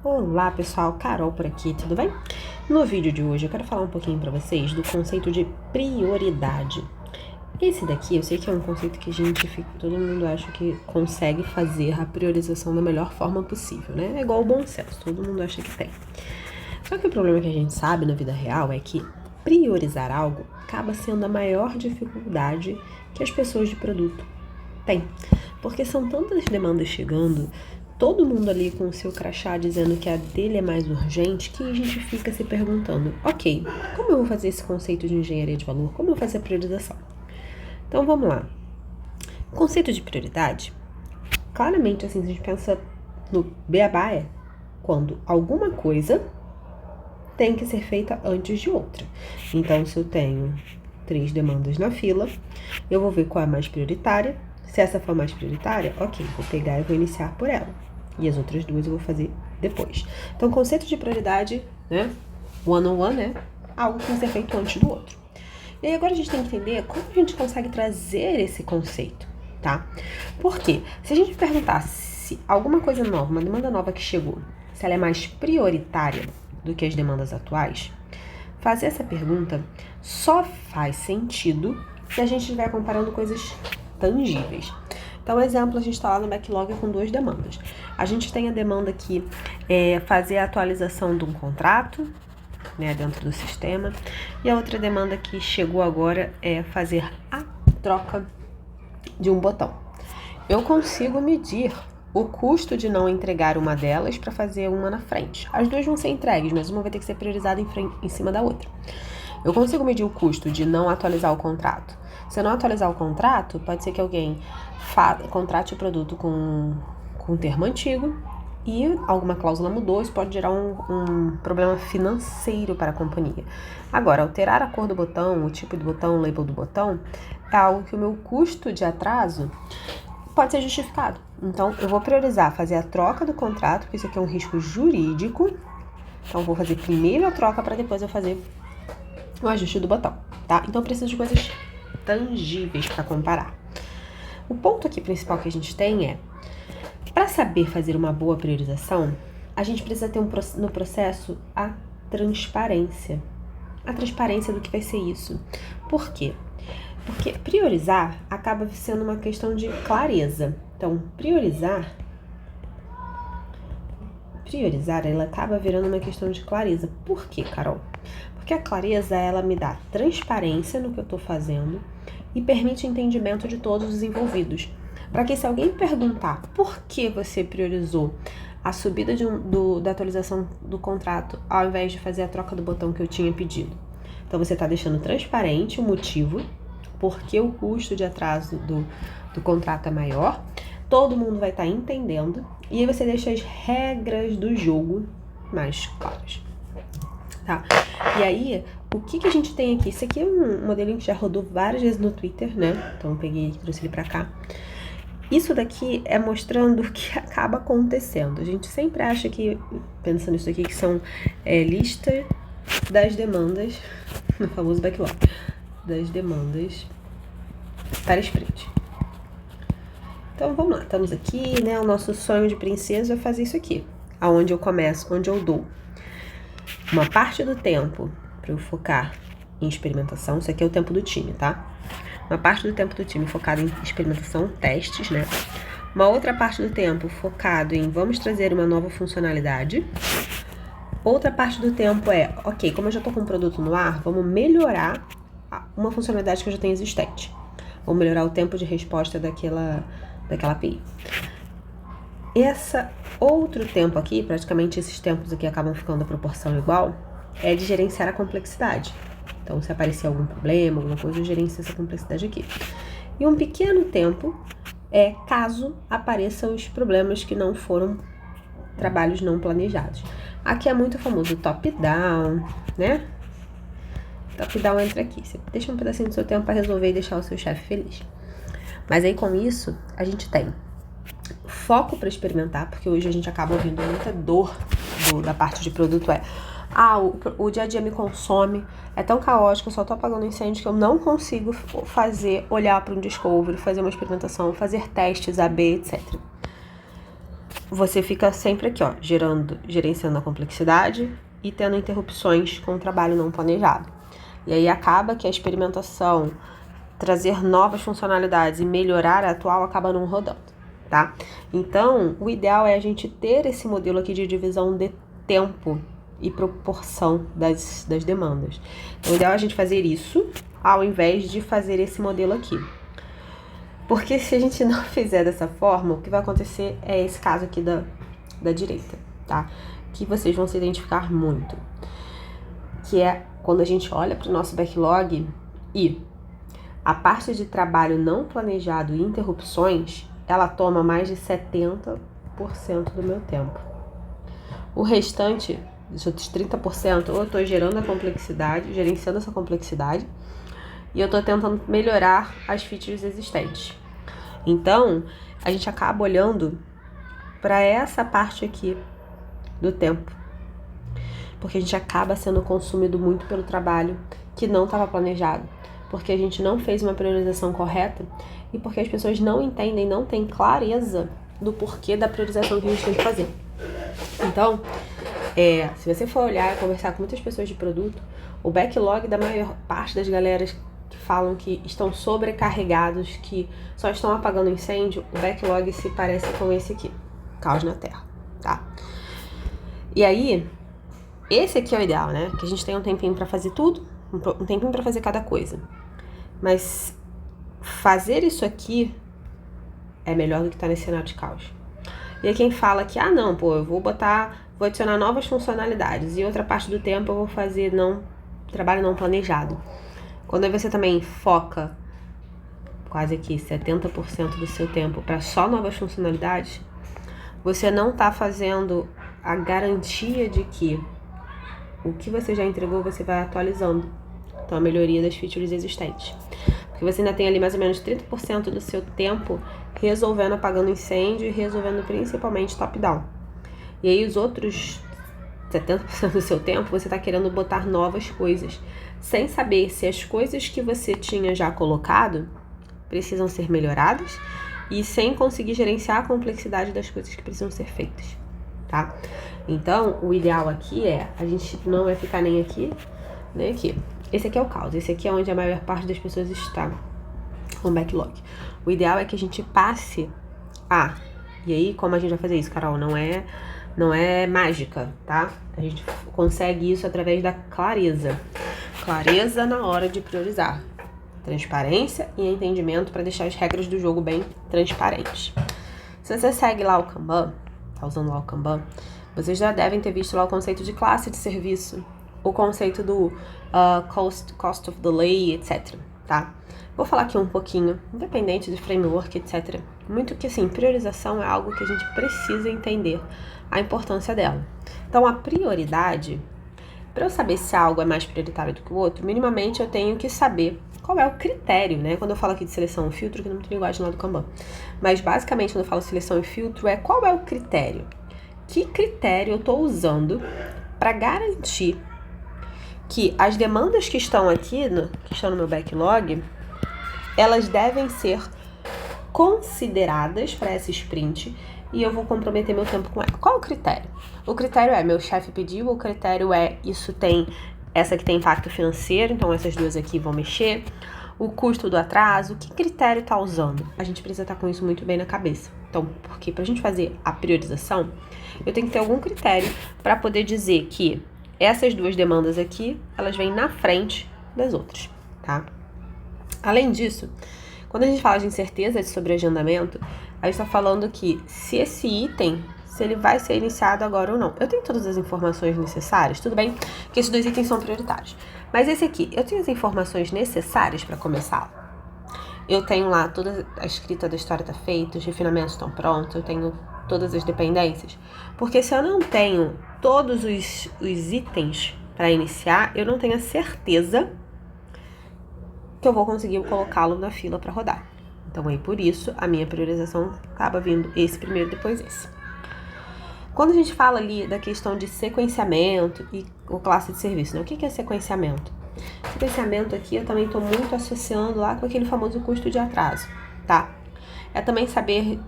Olá pessoal, Carol por aqui, tudo bem? No vídeo de hoje eu quero falar um pouquinho para vocês do conceito de prioridade. Esse daqui eu sei que é um conceito que todo mundo acha que consegue fazer a priorização da melhor forma possível, né? É igual o bom senso, todo mundo acha que tem. Só que o problema que a gente sabe na vida real é que priorizar algo acaba sendo a maior dificuldade que as pessoas de produto têm. Porque são tantas demandas chegando, todo mundo ali com o seu crachá dizendo que a dele é mais urgente, que a gente fica se perguntando, ok, como eu vou fazer esse conceito de engenharia de valor? Como eu vou fazer a priorização? Então vamos lá. O conceito de prioridade, claramente assim, se a gente pensa no beabá, é quando alguma coisa tem que ser feita antes de outra. Então, se eu tenho 3 demandas na fila, eu vou ver qual é a mais prioritária. Se essa for a mais prioritária, ok, vou pegar e vou iniciar por ela. E as outras 2 eu vou fazer depois. Então, o conceito de prioridade, né, one-on-one, né, algo que tem que ser feito antes do outro. E aí agora a gente tem que entender como a gente consegue trazer esse conceito, tá? Por quê? Se a gente perguntar se alguma coisa nova, uma demanda nova que chegou, se ela é mais prioritária do que as demandas atuais, fazer essa pergunta só faz sentido se a gente estiver comparando coisas tangíveis. Então, exemplo, a gente está lá no backlog com 2 demandas. A gente tem a demanda aqui, fazer a atualização de um contrato, né, dentro do sistema. E a outra demanda que chegou agora é fazer a troca de um botão. Eu consigo medir o custo de não entregar uma delas para fazer uma na frente. As 2 vão ser entregues, mas uma vai ter que ser priorizada em cima da outra. Eu consigo medir o custo de não atualizar o contrato. Se eu não atualizar o contrato, pode ser que alguém contrate o produto com um termo antigo e alguma cláusula mudou, isso pode gerar um problema financeiro para a companhia. Agora, alterar a cor do botão, o tipo do botão, o label do botão, é algo que o meu custo de atraso pode ser justificado. Então, eu vou priorizar fazer a troca do contrato, porque isso aqui é um risco jurídico. Então, eu vou fazer primeiro a troca para depois eu fazer o ajuste do botão, tá? Então, eu preciso de coisas tangíveis para comparar. O ponto aqui principal que a gente tem é, para saber fazer uma boa priorização, a gente precisa ter no processo a transparência. A transparência do que vai ser isso. Por quê? Porque priorizar acaba sendo uma questão de clareza. Então, priorizar, ela acaba virando uma questão de clareza. Por quê, Carol? Porque a clareza, ela me dá transparência no que eu estou fazendo e permite entendimento de todos os envolvidos. Para que se alguém perguntar por que você priorizou a subida da atualização do contrato ao invés de fazer a troca do botão que eu tinha pedido. Então, você está deixando transparente o motivo, porque o custo de atraso do contrato é maior, todo mundo vai estar entendendo, e aí você deixa as regras do jogo mais claras, tá? E aí, o que a gente tem aqui? Isso aqui é um modelinho que já rodou várias vezes no Twitter, né? Então, eu peguei e trouxe ele pra cá. Isso daqui é mostrando o que acaba acontecendo. A gente sempre acha que, pensando nisso aqui, que são lista das demandas, no famoso backlog, das demandas para sprint. Então vamos lá, estamos aqui, né? O nosso sonho de princesa é fazer isso aqui, aonde eu começo, onde eu dou uma parte do tempo para eu focar em experimentação. Isso aqui é o tempo do time, tá? Uma parte do tempo do time focado em experimentação, testes, né? Uma outra parte do tempo focado em vamos trazer uma nova funcionalidade. Outra parte do tempo é, ok, como eu já tô com um produto no ar, vamos melhorar uma funcionalidade que eu já tenho existente. Vamos melhorar o tempo de resposta daquela API. Esse outro tempo aqui, praticamente esses tempos aqui acabam ficando a proporção igual, é de gerenciar a complexidade. Então, se aparecer algum problema, alguma coisa, eu gerencio essa complexidade aqui. E um pequeno tempo é caso apareçam os problemas que não foram trabalhos não planejados. Aqui é muito famoso o top-down, né? Top-down entra aqui. Você deixa um pedacinho do seu tempo para resolver e deixar o seu chefe feliz. Mas aí, com isso, a gente tem foco para experimentar, porque hoje a gente acaba ouvindo muita dor da parte de produto, o dia a dia me consome, é tão caótico, eu só tô apagando incêndio que eu não consigo olhar para um discovery, fazer uma experimentação, fazer testes AB, etc. você fica sempre aqui, ó, gerenciando a complexidade e tendo interrupções com o trabalho não planejado. E aí acaba que a experimentação, trazer novas funcionalidades e melhorar a atual acaba não rodando, tá? Então, o ideal é a gente ter esse modelo aqui de divisão de tempo e proporção das demandas. Então, o ideal é a gente fazer isso ao invés de fazer esse modelo aqui. Porque se a gente não fizer dessa forma, o que vai acontecer é esse caso aqui da direita, tá? Que vocês vão se identificar muito. Que é quando a gente olha para o nosso backlog e a parte de trabalho não planejado e interrupções, ela toma mais de 70% do meu tempo. O restante, os outros 30%, ou eu estou gerando a complexidade, gerenciando essa complexidade, e eu estou tentando melhorar as features existentes. Então, a gente acaba olhando para essa parte aqui do tempo, porque a gente acaba sendo consumido muito pelo trabalho que não estava planejado, porque a gente não fez uma priorização correta e porque as pessoas não entendem, não têm clareza do porquê da priorização que a gente tem que fazer. Então, se você for olhar e conversar com muitas pessoas de produto, o backlog da maior parte das galeras que falam que estão sobrecarregados, que só estão apagando incêndio, o backlog se parece com esse aqui, caos na terra, tá? E aí, esse aqui é o ideal, né? Que a gente tem um tempinho pra fazer tudo, um tempinho pra fazer cada coisa. Mas fazer isso aqui é melhor do que estar nesse cenário de caos. E aí quem fala que, não, pô, eu vou adicionar novas funcionalidades e outra parte do tempo eu vou fazer trabalho não planejado. Quando você também foca quase aqui 70% do seu tempo para só novas funcionalidades, você não está fazendo a garantia de que o que você já entregou você vai atualizando. Então, a melhoria das features existentes. Porque você ainda tem ali mais ou menos 30% do seu tempo resolvendo apagando incêndio e resolvendo principalmente top-down. E aí os outros 70% do seu tempo você está querendo botar novas coisas, sem saber se as coisas que você tinha já colocado precisam ser melhoradas e sem conseguir gerenciar a complexidade das coisas que precisam ser feitas, tá? Então, o ideal aqui a gente não vai ficar nem aqui, nem aqui. Esse aqui é o caos, esse aqui é onde a maior parte das pessoas está, com backlog. O ideal é que a gente passe e aí como a gente vai fazer isso, Carol? Não é mágica, tá? A gente consegue isso através da clareza. Clareza na hora de priorizar. Transparência e entendimento para deixar as regras do jogo bem transparentes. Se você segue lá o Kanban, tá usando lá o Kanban, vocês já devem ter visto lá o conceito de classe de serviço, o conceito do cost of delay, etc, tá? Vou falar aqui um pouquinho, independente de framework, etc. Muito que, assim, priorização é algo que a gente precisa entender a importância dela. Então, a prioridade, para eu saber se algo é mais prioritário do que o outro, minimamente eu tenho que saber qual é o critério, né? Quando eu falo aqui de seleção e filtro, que não tem linguagem lá do Kanban. Mas, basicamente, quando eu falo seleção e filtro, qual é o critério? Que critério eu estou usando para garantir que as demandas que estão aqui, que estão no meu backlog, elas devem ser consideradas para essa sprint e eu vou comprometer meu tempo com ela. Qual é o critério? O critério meu chefe pediu, o critério essa que tem impacto financeiro, então essas duas aqui vão mexer, o custo do atraso, que critério está usando? A gente precisa estar com isso muito bem na cabeça. Então, porque para a gente fazer a priorização, eu tenho que ter algum critério para poder dizer que essas duas demandas aqui, elas vêm na frente das outras, tá? Além disso, quando a gente fala de incerteza de sobreagendamento, a gente está falando que se esse item, se ele vai ser iniciado agora ou não. Eu tenho todas as informações necessárias, tudo bem? Que esses dois itens são prioritários. Mas esse aqui, eu tenho as informações necessárias para começar? Eu tenho lá toda a escrita da história está feita, os refinamentos estão prontos, eu tenho todas as dependências. Porque se eu não tenho todos os itens para iniciar, eu não tenho a certeza que eu vou conseguir colocá-lo na fila para rodar. Então, aí por isso, a minha priorização acaba vindo esse primeiro, depois esse. Quando a gente fala ali da questão de sequenciamento e o classe de serviço, né? O que é sequenciamento? Sequenciamento aqui eu também estou muito associando lá com aquele famoso custo de atraso, tá? É também saber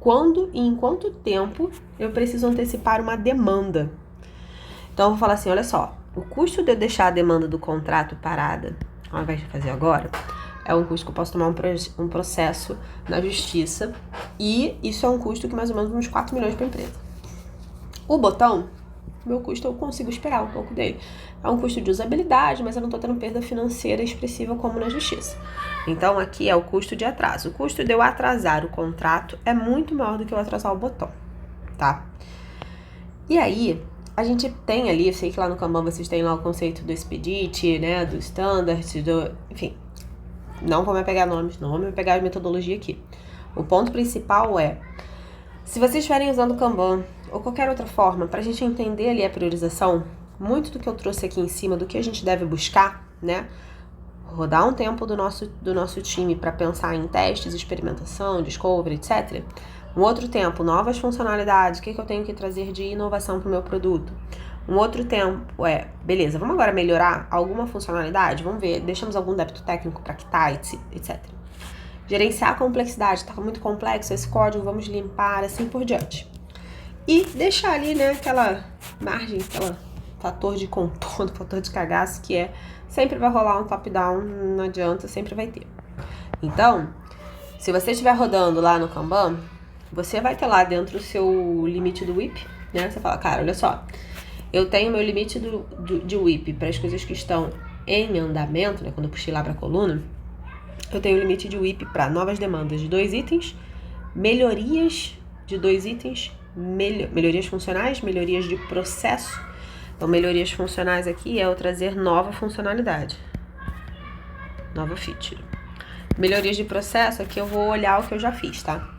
quando e em quanto tempo eu preciso antecipar uma demanda. Então, eu vou falar assim, olha só, o custo de eu deixar a demanda do contrato parada, ao invés de fazer agora, é um custo que eu posso tomar um processo na justiça, e isso é um custo que mais ou menos uns 4 milhões para a empresa. O botão, meu custo, eu consigo esperar um pouco dele. É um custo de usabilidade, mas eu não estou tendo perda financeira expressiva como na justiça. Então, aqui é o custo de atraso. O custo de eu atrasar o contrato é muito maior do que eu atrasar o botão, tá? E aí, a gente tem ali, eu sei que lá no Kanban vocês têm lá o conceito do expedite, né, do standard, enfim, não vou me apegar a nomes, não vou me apegar a metodologia aqui. O ponto principal é, se vocês estiverem usando o Kanban ou qualquer outra forma, para a gente entender ali a priorização, muito do que eu trouxe aqui em cima, do que a gente deve buscar, né, rodar um tempo do nosso time para pensar em testes, experimentação, discovery, etc. Um outro tempo, novas funcionalidades, o que eu tenho que trazer de inovação para o meu produto. Um outro tempo é, beleza, vamos agora melhorar alguma funcionalidade? Vamos ver, deixamos algum débito técnico para quitar, etc. Gerenciar a complexidade, está muito complexo esse código, vamos limpar, assim por diante. E deixar ali, né, aquela margem, aquela fator de contorno, fator de cagaço, que é, sempre vai rolar um top-down, não adianta, sempre vai ter. Então, se você estiver rodando lá no Kanban, você vai ter lá dentro o seu limite do WIP, né? Você fala, cara, olha só, eu tenho meu limite de WIP para as coisas que estão em andamento, né? Quando eu puxei lá para a coluna, eu tenho o limite de WIP para novas demandas de 2 itens, melhorias de 2 itens, melhorias funcionais, melhorias de processo. Então, melhorias funcionais aqui é eu trazer nova funcionalidade, nova feature. Melhorias de processo, aqui eu vou olhar o que eu já fiz, tá?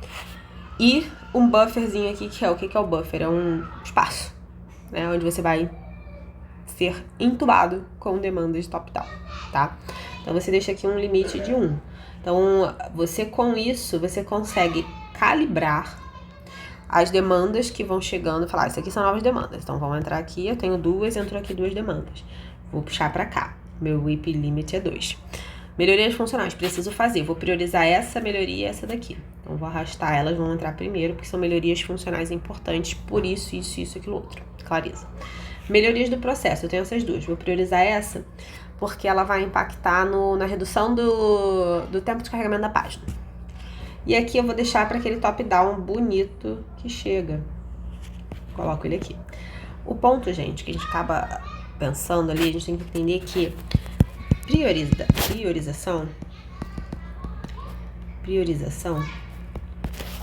E um bufferzinho aqui, que é o que é o buffer? É um espaço, né? Onde você vai ser entubado com demandas top-down, tá? Então, você deixa aqui um limite de 1. Então, você com isso, você consegue calibrar as demandas que vão chegando e falar, isso aqui são novas demandas. Então, vão entrar aqui, eu tenho 2, entrou aqui 2 demandas. Vou puxar para cá. Meu WIP limit é 2. Melhorias funcionais, preciso fazer. Vou priorizar essa melhoria e essa daqui. Então, vou arrastar elas, vão entrar primeiro, porque são melhorias funcionais importantes, por isso, aquilo outro. Clareza. Melhorias do processo, eu tenho essas duas. Vou priorizar essa, porque ela vai impactar na redução do tempo de carregamento da página. E aqui eu vou deixar para aquele top-down bonito que chega. Coloco ele aqui. O ponto, gente, que a gente acaba pensando ali, a gente tem que entender que priorização,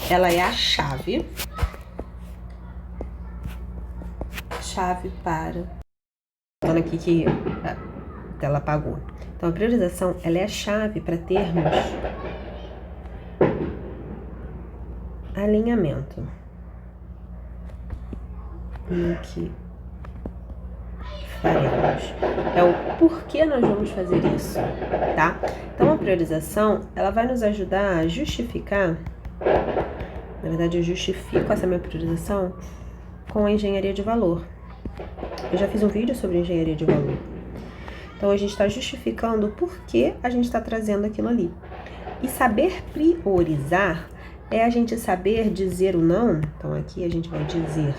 ela é a chave para... Falando aqui que a tela apagou. Então, a priorização, ela é a chave para termos alinhamento no que faremos. É o porquê nós vamos fazer isso, tá? Então, a priorização, ela vai nos ajudar a justificar, na verdade, eu justifico essa minha priorização com a engenharia de valor. Eu já fiz um vídeo sobre engenharia de valor. Então, a gente está justificando o porquê a gente está trazendo aquilo ali. E saber priorizar é a gente saber dizer o não. Então, aqui a gente vai dizer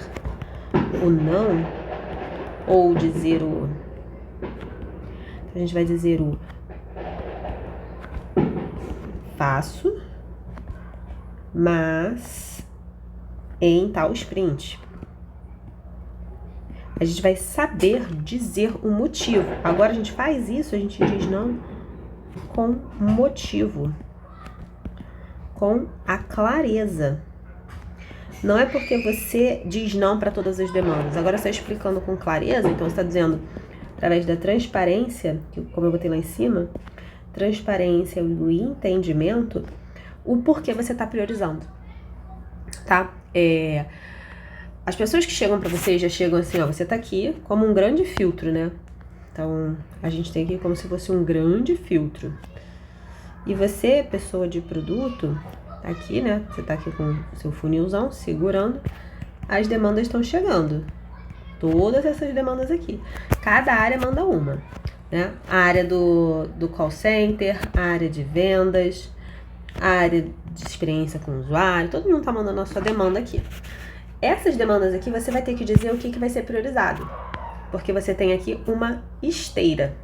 o não, ou dizer o... A gente vai dizer o faço, mas em tal sprint. A gente vai saber dizer o motivo. Agora a gente faz isso, a gente diz não com motivo, com a clareza. Não é porque você diz não para todas as demandas. Agora você está explicando com clareza, então você está dizendo, através da transparência, como eu botei lá em cima, transparência e o entendimento, o porquê você está priorizando, tá? As pessoas que chegam para você já chegam assim, ó, você tá aqui como um grande filtro, né? Então, a gente tem aqui como se fosse um grande filtro. E você, pessoa de produto, tá aqui, né? Você tá aqui com o seu funilzão, segurando. As demandas estão chegando. Todas essas demandas aqui. Cada área manda uma, né? A área do call center, a área de vendas, a área de experiência com o usuário, todo mundo tá mandando a sua demanda aqui. Essas demandas aqui você vai ter que dizer o que vai ser priorizado, porque você tem aqui uma esteira,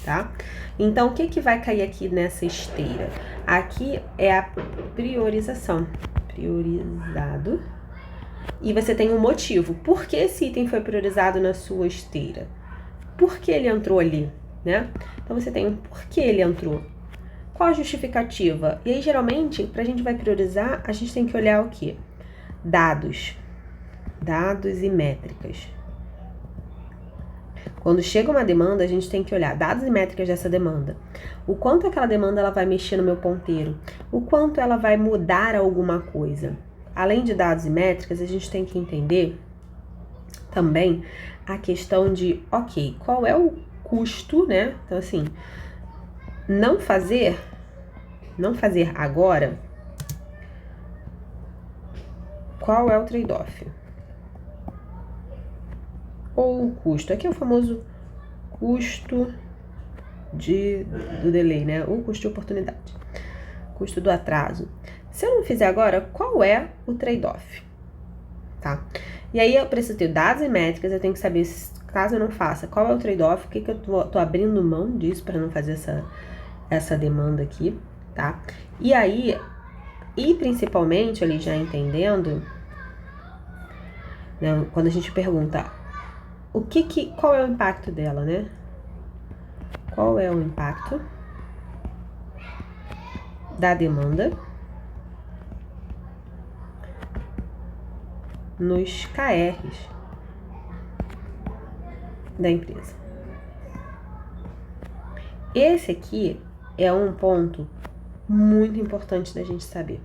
tá? Então, o que vai cair aqui nessa esteira? Aqui é a priorização, priorizado, e você tem um motivo. Por que esse item foi priorizado na sua esteira? Por que ele entrou ali, né? Então, você tem um porquê ele entrou. Qual a justificativa? E aí, geralmente, pra gente vai priorizar, a gente tem que olhar o quê? Dados e métricas. Quando chega uma demanda, a gente tem que olhar dados e métricas dessa demanda. O quanto aquela demanda ela vai mexer no meu ponteiro. O quanto ela vai mudar alguma coisa. Além de dados e métricas, a gente tem que entender também a questão de, ok, qual é o custo, né? Então, assim, não fazer agora, qual é o trade-off? Ou o custo. Aqui é o famoso custo do delay, né? Ou custo de oportunidade. Custo do atraso. Se eu não fizer agora, qual é o trade-off? Tá? E aí eu preciso ter dados e métricas, eu tenho que saber, caso eu não faça, qual é o trade-off, o que eu tô abrindo mão disso para não fazer essa demanda aqui, tá? E aí, e principalmente ali já entendendo, né, quando a gente pergunta qual é o impacto dela, né? Qual é o impacto da demanda nos KRs da empresa? Esse aqui é um ponto muito importante da gente saber,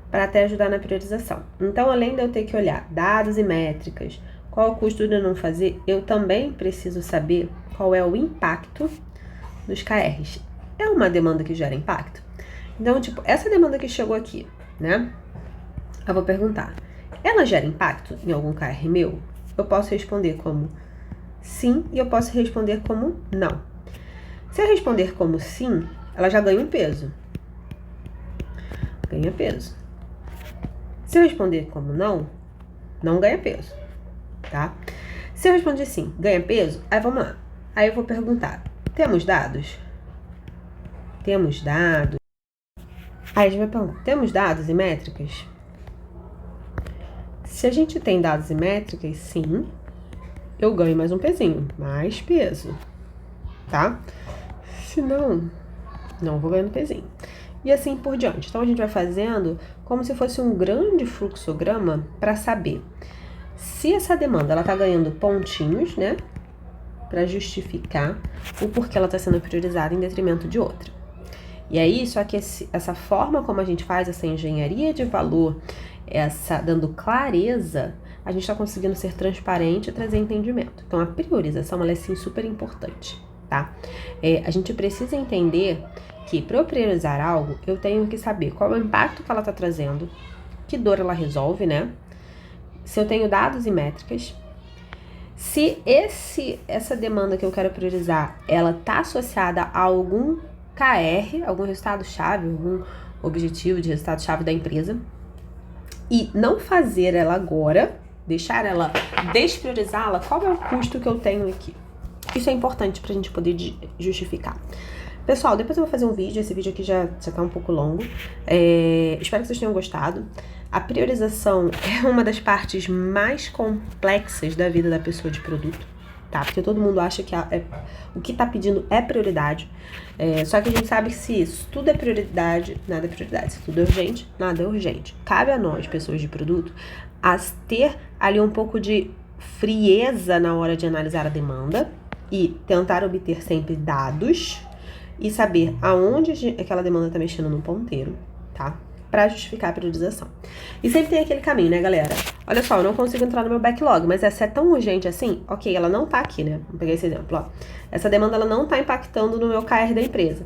para até ajudar na priorização. Então, além de eu ter que olhar dados e métricas, qual o custo de eu não fazer, eu também preciso saber qual é o impacto dos KRs. É uma demanda que gera impacto? Então, tipo, essa demanda que chegou aqui, né? Eu vou perguntar, ela gera impacto em algum KR meu? Eu posso responder como sim e eu posso responder como não. Se eu responder como sim, ela já ganha um peso. Ganha peso. Se eu responder como não, não ganha peso, tá? Se eu responder sim, ganha peso, aí vamos lá. Aí eu vou perguntar, temos dados? Temos dados? Aí a gente vai perguntar, temos dados e métricas? Se a gente tem dados e métricas, sim, eu ganho mais um pezinho, mais peso, tá? Se não, não vou ganhando pezinho. E assim por diante. Então, a gente vai fazendo como se fosse um grande fluxograma para saber se essa demanda ela tá ganhando pontinhos, né? Para justificar o porquê ela está sendo priorizada em detrimento de outra. E aí, só que essa forma como a gente faz essa engenharia de valor, dando clareza, a gente está conseguindo ser transparente e trazer entendimento. Então, a priorização, ela é sim super importante, tá? A gente precisa entender que para eu priorizar algo, eu tenho que saber qual é o impacto que ela está trazendo, que dor ela resolve, né? Se eu tenho dados e métricas, se essa demanda que eu quero priorizar, ela está associada a algum KR, algum resultado-chave, algum objetivo de resultado-chave da empresa, e não fazer ela agora, deixar ela, despriorizá-la, qual é o custo que eu tenho aqui? Isso é importante pra gente poder justificar. Pessoal, depois eu vou fazer um vídeo, esse vídeo aqui já tá um pouco longo, espero que vocês tenham gostado. A priorização é uma das partes mais complexas da vida da pessoa de produto, tá? Porque todo mundo acha que o que tá pedindo é prioridade, só que a gente sabe que se tudo é prioridade, nada é prioridade. Se tudo é urgente, nada é urgente. Cabe a nós, pessoas de produto, ter ali um pouco de frieza na hora de analisar a demanda e tentar obter sempre dados e saber aonde aquela demanda tá mexendo no ponteiro, tá? Pra justificar a priorização. E sempre tem aquele caminho, né, galera? Olha só, eu não consigo entrar no meu backlog, mas essa é tão urgente assim, ok, ela não tá aqui, né? Vou pegar esse exemplo, ó. Essa demanda, ela não tá impactando no meu KR da empresa.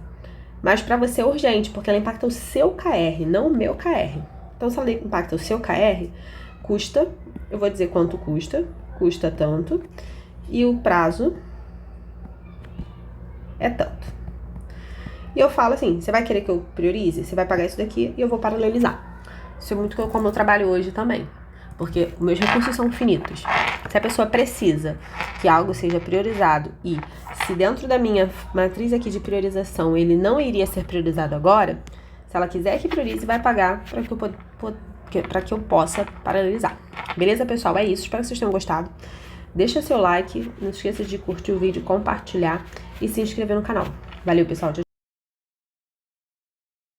Mas pra você é urgente, porque ela impacta o seu KR, não o meu KR. Então, se ela impacta o seu KR, custa, eu vou dizer quanto custa tanto, e o prazo é tanto. E eu falo assim, você vai querer que eu priorize? Você vai pagar isso daqui e eu vou paralelizar. Isso é muito como eu trabalho hoje também. Porque meus recursos são finitos. Se a pessoa precisa que algo seja priorizado e se dentro da minha matriz aqui de priorização ele não iria ser priorizado agora, se ela quiser que priorize, vai pagar para que eu possa paralelizar. Beleza, pessoal? É isso. Espero que vocês tenham gostado. Deixa seu like, não esqueça de curtir o vídeo, compartilhar e se inscrever no canal. Valeu, pessoal.